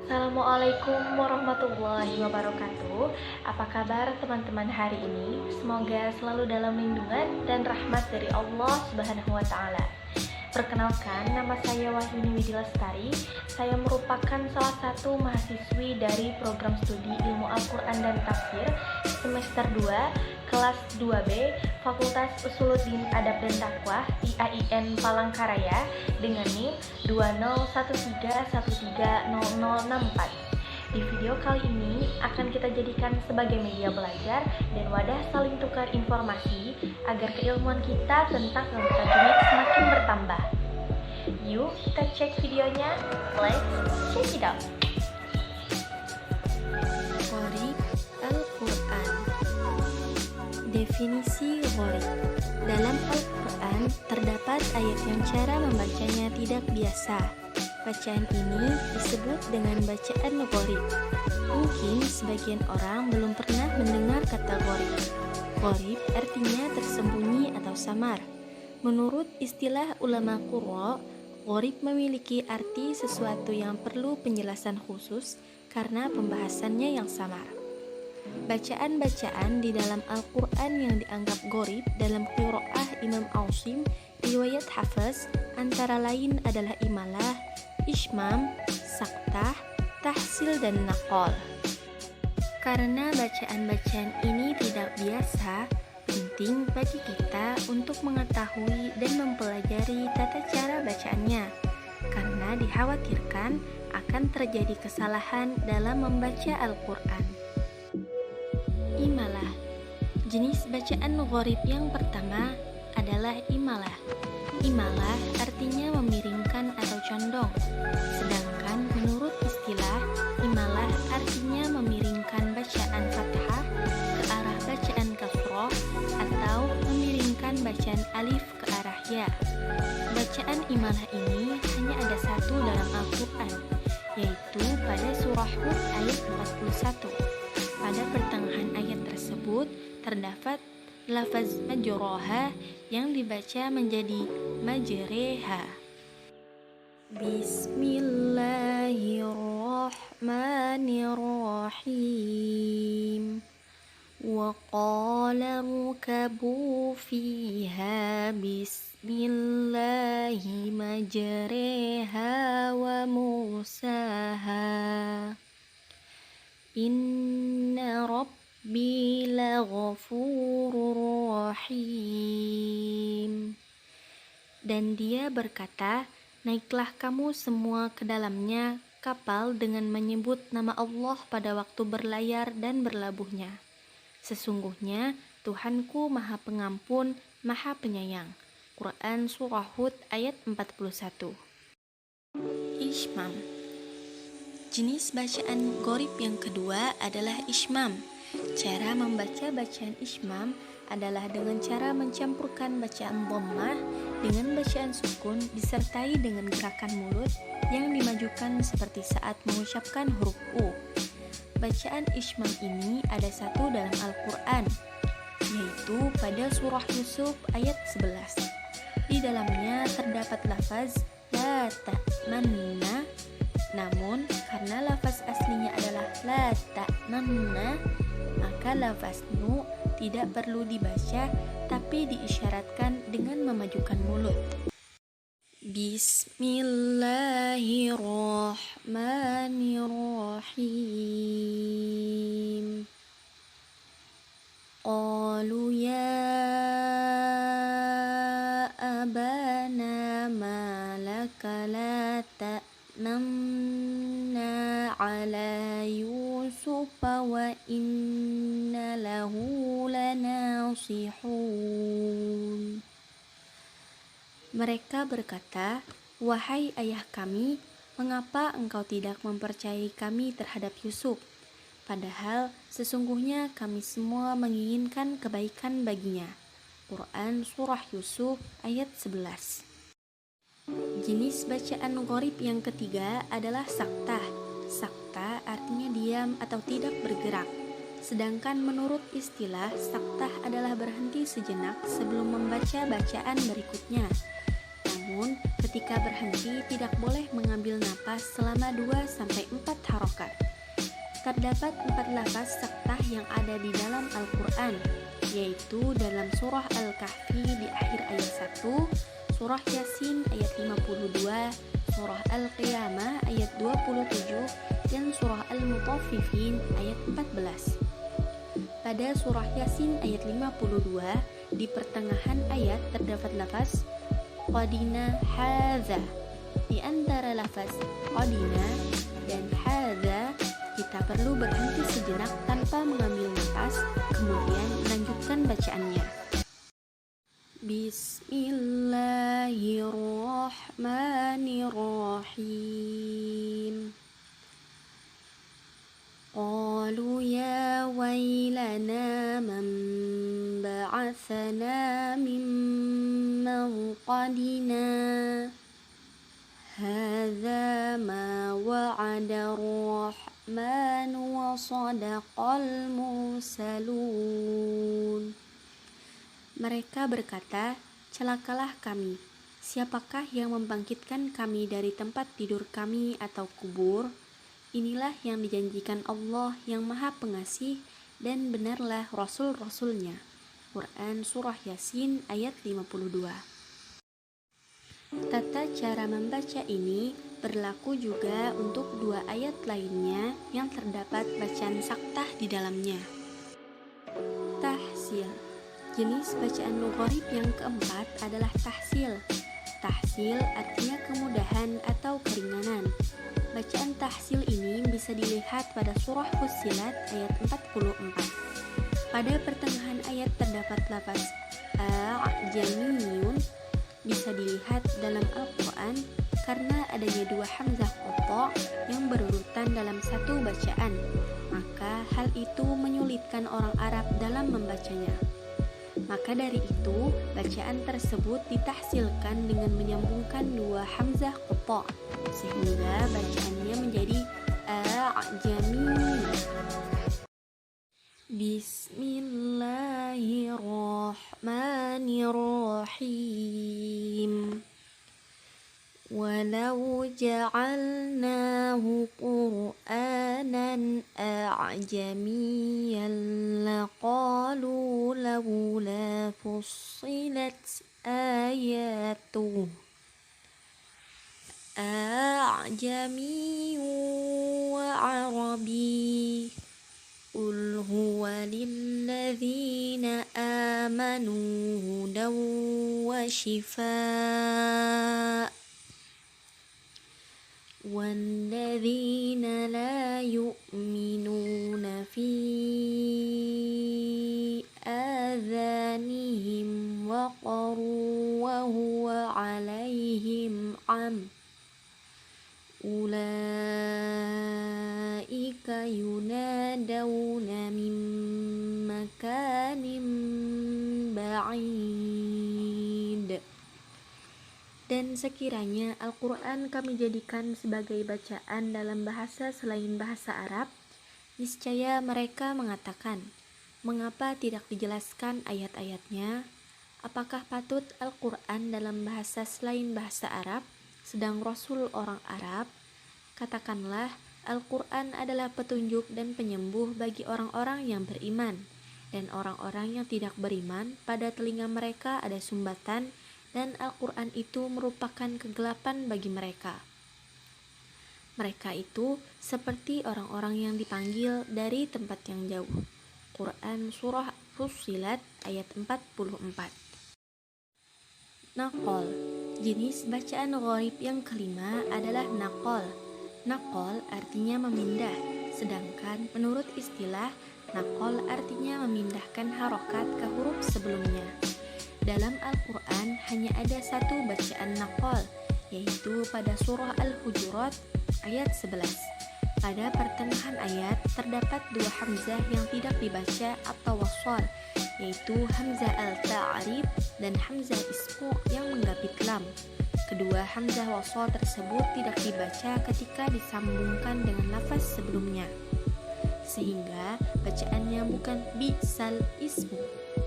Assalamualaikum warahmatullahi wabarakatuh. Apa kabar teman-teman hari ini? Semoga selalu dalam lindungan dan rahmat dari Allah Subhanahu wa taala. Perkenalkan, nama saya Wahyuni Widilestari. Saya merupakan salah satu mahasiswi dari program studi Ilmu Al-Quran dan Tafsir semester 2, kelas 2B, Fakultas Usuluddin Adab dan Taqwa IAIN Palangkaraya dengan NIM 20131300064. Di video kali ini akan kita jadikan sebagai media belajar dan wadah saling tukar informasi agar keilmuan kita tentang ilmu tajwid semakin bertambah. Yuk kita cek videonya, let's check it out. Gharib Al-Quran. Definisi gharib. Dalam Al-Quran terdapat ayat yang cara membacanya tidak biasa. Bacaan ini disebut dengan bacaan gharib. Mungkin sebagian orang belum pernah mendengar kata gharib. Gharib artinya tersembunyi atau samar. Menurut istilah ulama qurra, gharib memiliki arti sesuatu yang perlu penjelasan khusus karena pembahasannya yang samar. Bacaan-bacaan di dalam Al-Quran yang dianggap gharib dalam qiraah Imam Asim riwayat Hafs antara lain adalah imalah, ishmam, saktah, tahsil, dan naqal. Karena bacaan-bacaan ini tidak biasa, penting bagi kita untuk mengetahui dan mempelajari tata cara bacaannya, karena dikhawatirkan akan terjadi kesalahan dalam membaca Al-Quran. Imalah. Jenis bacaan gharib yang pertama adalah imalah. Imalah artinya memiringkan atau condong, sedangkan menurut istilah, imalah artinya memiringkan bacaan fathah ke arah bacaan kasroh atau memiringkan bacaan alif ke arah ya. Bacaan imalah ini hanya ada satu dalam Al-Quran, yaitu pada surah Hud ayat 41. Pada pertengahan ayat tersebut terdapat lafaz majroha yang dibaca menjadi majreha. Bismillahirrahmanirrahim. Wa qala rukabu fiha bismillahi majreha wa mursaha. Inna rabbi laghafurur rahim. Dan dia berkata, naiklah kamu semua ke dalamnya kapal dengan menyebut nama Allah pada waktu berlayar dan berlabuhnya. Sesungguhnya Tuhanku Maha Pengampun, Maha Penyayang. Quran Surah Hud ayat 41. Ishmam. Jenis bacaan gharib yang kedua adalah ishmam. Cara membaca bacaan ishmam adalah dengan cara mencampurkan bacaan dhammah dengan bacaan sukun disertai dengan gerakan mulut yang dimajukan seperti saat mengucapkan huruf U. Bacaan ishmam ini ada satu dalam Al-Quran, yaitu pada surah Yusuf ayat 11. Di dalamnya terdapat lafaz la ta'manna. Namun, karena lafaz aslinya adalah la ta'manna, maka lafaz nu tidak perlu dibaca, tapi diisyaratkan dengan memajukan mulut. Bismillahirrahmanirrahim. Qalu ya abana ma laka la ta'manna ala Yusuf wa inna lahu lanasihun. Mereka berkata, wahai ayah kami, mengapa engkau tidak mempercayai kami terhadap Yusuf? Padahal sesungguhnya kami semua menginginkan kebaikan baginya. Quran Surah Yusuf ayat 11. Jenis bacaan gharib yang ketiga adalah saktah. Saktah artinya diam atau tidak bergerak. Sedangkan menurut istilah, saktah adalah berhenti sejenak sebelum membaca bacaan berikutnya. Namun, ketika berhenti tidak boleh mengambil napas selama 2-4 harokat. Terdapat 4 lafaz saktah yang ada di dalam Al-Quran, yaitu dalam surah Al-Kahfi di akhir ayat 1, surah Yasin ayat 52, surah Al-Qiyamah ayat 27, dan surah Al-Mutaffifin ayat 14. Pada surah Yasin ayat 52, di pertengahan ayat terdapat lafaz qadina hadza. Di antara lafaz qadina dan hadza, kita perlu berhenti sejenak tanpa mengambil napas, kemudian melanjutkan bacaannya. Bismillahirrahmanirrahim. Qalu ya wailana man ba'athana min marqadina. Hadza ma wa'ada ar-rahman wa sadaqal mursalun. Mereka berkata, celakalah kami. Siapakah yang membangkitkan kami dari tempat tidur kami atau kubur? Inilah yang dijanjikan Allah yang Maha Pengasih, dan benarlah Rasul-Rasulnya. Quran Surah Yasin ayat 52. Tata cara membaca ini berlaku juga untuk 2 ayat lainnya yang terdapat bacaan saktah di dalamnya. Tahsil. Jenis bacaan gharib yang keempat adalah tahsil. Tahsil artinya kemudahan atau keringanan. Bacaan tahsil ini bisa dilihat pada surah Fussilat ayat 44. Pada pertengahan ayat terdapat lafaz a'jamiyun. Bisa dilihat dalam Al-Quran karena adanya 2 hamzah qata yang berurutan dalam satu bacaan, maka hal itu menyulitkan orang Arab dalam membacanya. Maka dari itu, bacaan tersebut ditahsilkan dengan menyambungkan 2 hamzah qata, sehingga bacaannya menjadi a'jami. Bismillahirrahmanirrahim. Walau ja'alnahu Qur'anan a'jamiyyan laqalu lawla fussilat ayatuh a'jamiyyun wa 'arabiy. Qul huwa lilladzina amanu hudan wa shifaa walladzina la yu'minuna fi adhanihim waqarun wa huwa 'alaihim 'am. Ulaika yunadawna min makanin ba'id. Dan sekiranya Al-Quran kami jadikan sebagai bacaan dalam bahasa selain bahasa Arab, niscaya mereka mengatakan, mengapa tidak dijelaskan ayat-ayatnya? Apakah patut Al-Quran dalam bahasa selain bahasa Arab, sedang Rasul orang Arab? Katakanlah, Al-Quran adalah petunjuk dan penyembuh bagi orang-orang yang beriman, dan orang-orang yang tidak beriman pada telinga mereka ada sumbatan, dan Al-Quran itu merupakan kegelapan bagi mereka. Mereka itu seperti orang-orang yang dipanggil dari tempat yang jauh. Quran Surah Fussilat ayat 44. Naqol. Jenis bacaan gharib yang kelima adalah naqol. Naqol artinya memindah, sedangkan menurut istilah, naqol artinya memindahkan harokat ke huruf sebelumnya. Dalam Al-Quran hanya ada satu bacaan naqol, yaitu pada surah Al-Hujurat ayat 11. Pada pertengahan ayat terdapat 2 hamzah yang tidak dibaca atau wasal, yaitu hamzah al-ta'rib dan hamzah ismu yang menggapit lam. Kedua hamzah wasal tersebut tidak dibaca ketika disambungkan dengan lafaz sebelumnya, sehingga bacaannya bukan bi'sal ismu,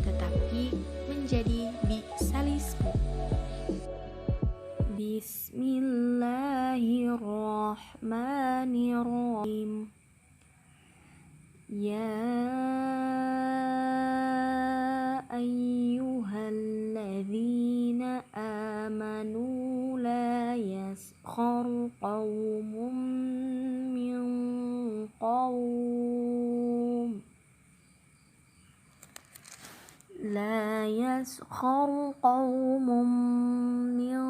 tetapi menjadi bi'sal ismu. Bismillahirrahmanirrahim. Ya ayyuhalladzina amanu la yaskhar qaumun min qaum لا يسخر قوم من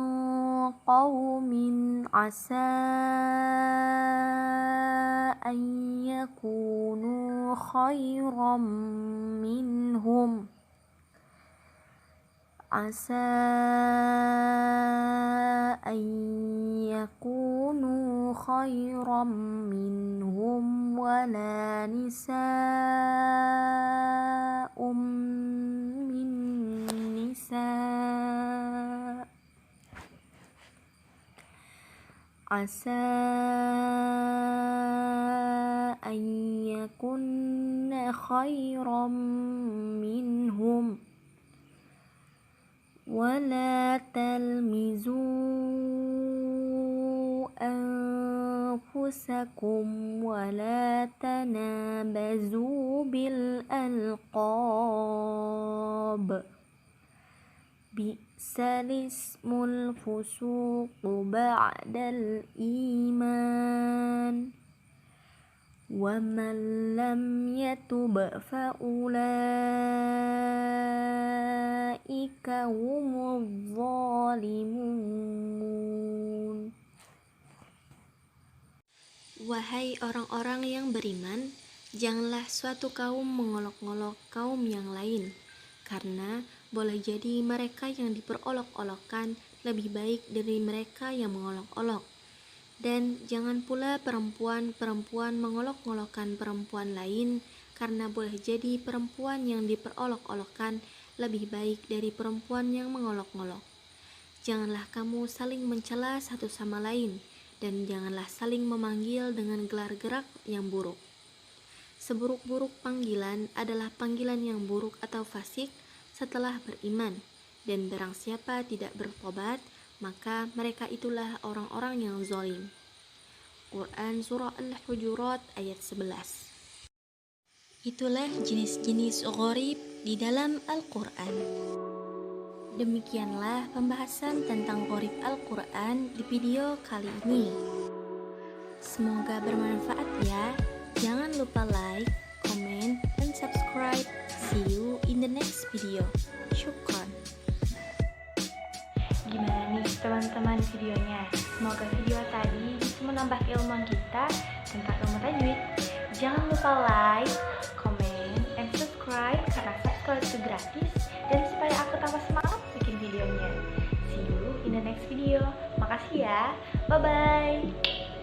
قوم عسى أن يكونوا خيرا منهم ولا نساء من نساء عسى أن يكن خيرا منهم ولا تلمزوا أنفسكم ولا تنابزوا بالألقاب بئس الاسم الفسوق بعد الإيمان ومن لم يتب فأولئك هم الظالمون. Wahai orang-orang yang beriman, janganlah suatu kaum mengolok-olok kaum yang lain, karena boleh jadi mereka yang diperolok-olokkan lebih baik dari mereka yang mengolok-olok. Dan jangan pula perempuan-perempuan mengolok-olokkan perempuan lain, karena boleh jadi perempuan yang diperolok-olokkan lebih baik dari perempuan yang mengolok-olok. Janganlah kamu saling mencela satu sama lain, dan janganlah saling memanggil dengan gelar gerak yang buruk. Seburuk-buruk panggilan adalah panggilan yang buruk atau fasik setelah beriman, dan barang siapa tidak bertobat, maka mereka itulah orang-orang yang zalim. Quran Surah Al-Hujurat ayat 11. Itulah jenis-jenis gharib di dalam Al-Quran. Demikianlah pembahasan tentang gharib Al-Quran di video kali ini. Semoga bermanfaat ya. Jangan lupa like, comment, dan subscribe. See you in the next video. Syukran. Gimana nih teman-teman videonya? Semoga video tadi bisa menambah keilmuan kita tentang ilmu tajwid. Jangan lupa like, comment, and subscribe karena subscribe itu gratis dan supaya aku tambah semangat bikin videonya. See you in the next video. Makasih ya. Bye-bye.